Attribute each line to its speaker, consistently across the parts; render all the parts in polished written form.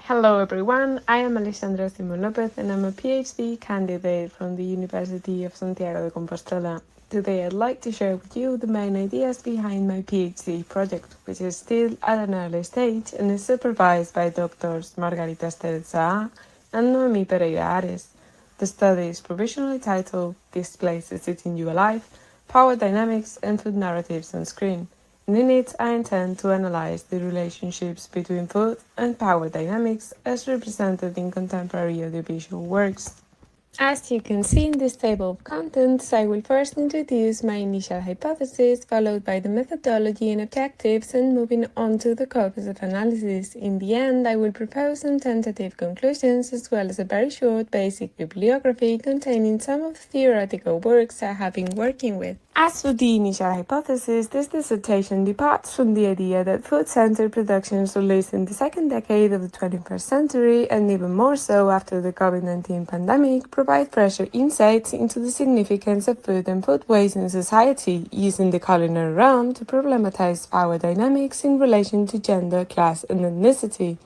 Speaker 1: Hello everyone, I am Alexandra Simo and I'm a PhD candidate from the University of Santiago de Compostela. Today I'd like to share with you the main ideas behind my PhD project, which is still at an early stage and is supervised by Doctors Margarita Esteves and Noemi Pereira Ares. The study is provisionally titled Displays Is Eating You Alive? Power Dynamics and Food Narratives on Screen. And in it, I intend to analyze the relationships between food and power dynamics as represented in contemporary audiovisual works. As you can see in this table of contents, I will first introduce my initial hypothesis, followed by the methodology and objectives, and moving on to the corpus of analysis. In the end, I will propose some tentative conclusions, as well as a very short basic bibliography containing some of the theoretical works I have been working with. As for the initial hypothesis, this dissertation departs from the idea that food-centered productions released in the second decade of the 21st century, and even more so after the COVID-19 pandemic, provide fresher insights into the significance of food and food waste in society, using the culinary realm to problematize power dynamics in relation to gender, class, and ethnicity.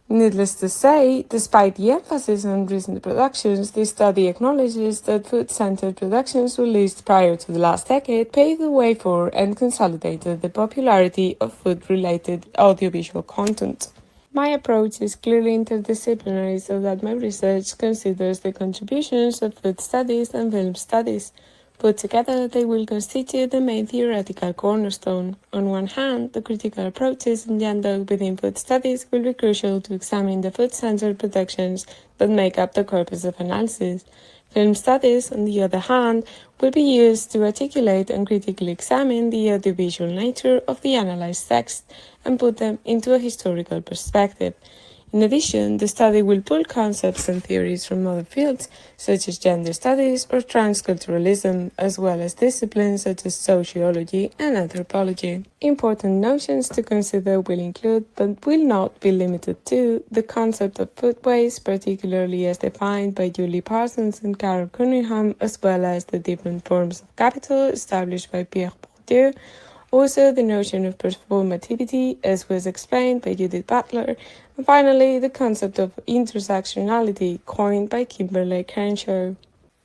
Speaker 1: Needless to say, despite the emphasis on recent productions, this study acknowledges that food-centered productions released prior to the last decade paved the way for and consolidated the popularity of food-related audiovisual content. My approach is clearly interdisciplinary so that my research considers the contributions of food studies and film studies. Put together, they will constitute the main theoretical cornerstone. On one hand, the critical approaches engendered within food studies will be crucial to examine the food-centered productions that make up the corpus of analysis. Film studies, on the other hand, will be used to articulate and critically examine the audiovisual nature of the analyzed text and put them into a historical perspective. In addition, the study will pull concepts and theories from other fields, such as gender studies or transculturalism, as well as disciplines such as sociology and anthropology. Important notions to consider will include, but will not be limited to, the concept of food waste, particularly as defined by Julie Parsons and Carol Cunningham, as well as the different forms of capital established by Pierre Bourdieu. Also, the notion of performativity, as was explained by Judith Butler, and finally, the concept of intersectionality, coined by Kimberly Crenshaw.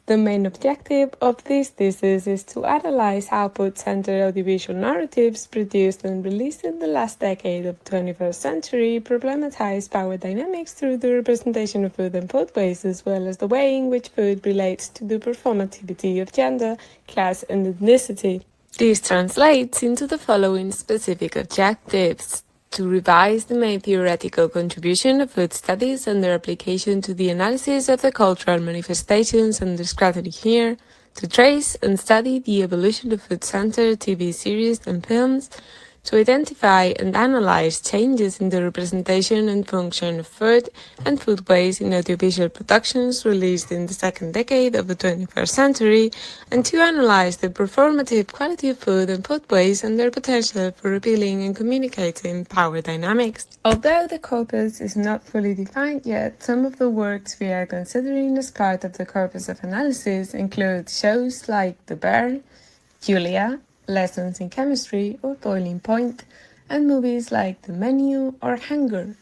Speaker 1: The main objective of this thesis is to analyze how food-centered audiovisual narratives produced and released in the last decade of the 21st century problematize power dynamics through the representation of food and food waste, as well as the way in which food relates to the performativity of gender, class, and ethnicity. This translates into the following specific objectives: to revise the main theoretical contribution of food studies and their application to the analysis of the cultural manifestations under scrutiny here, to trace and study the evolution of food-centered TV series and films, to identify and analyze changes in the representation and function of food and food waste in audiovisual productions released in the second decade of the 21st century, and to analyze the performative quality of food and food waste and their potential for revealing and communicating power dynamics. Although the corpus is not fully defined yet, some of the works we are considering as part of the corpus of analysis include shows like The Bear, Julia, Lessons in Chemistry or Boiling Point, and movies like The Menu or Hunger.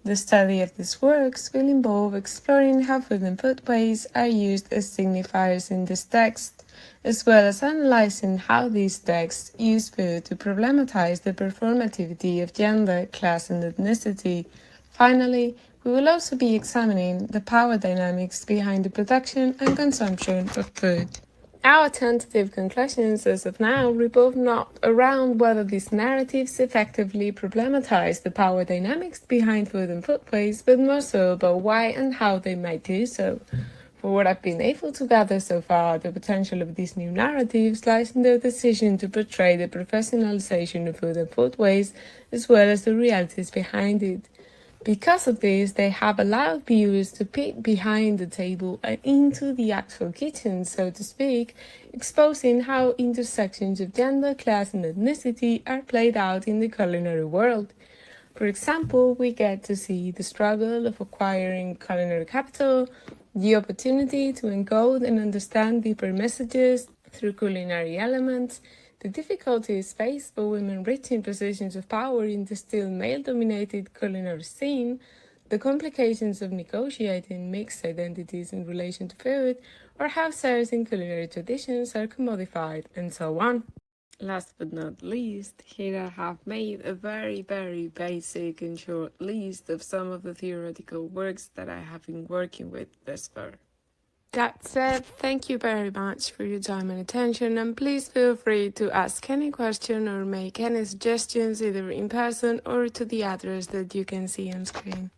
Speaker 1: The study of these works will involve exploring how food and food waste are used as signifiers in this text, as well as analyzing how these texts use food to problematize the performativity of gender, class, and ethnicity. Finally, we will also be examining the power dynamics behind the production and consumption of food. Our tentative conclusions as of now revolve not around whether these narratives effectively problematize the power dynamics behind food and food waste, but more so about why and how they might do so. For what I've been able to gather so far, the potential of these new narratives lies in their decision to portray the professionalization of food and food waste, as well as the realities behind it. Because of this, they have allowed viewers to peek behind the table and into the actual kitchen, so to speak, exposing how intersections of gender, class, and ethnicity are played out in the culinary world. For example, we get to see the struggle of acquiring culinary capital, the opportunity to encode and understand deeper messages through culinary elements, the difficulties faced by women reaching positions of power in the still male-dominated culinary scene, the complications of negotiating mixed identities in relation to food, or how certain culinary traditions are commodified, and so on. Last but not least, here I have made a very basic and short list of some of the theoretical works that I have been working with thus far. That said, thank you very much for your time and attention, and please feel free to ask any question or make any suggestions either in person or to the address that you can see on screen.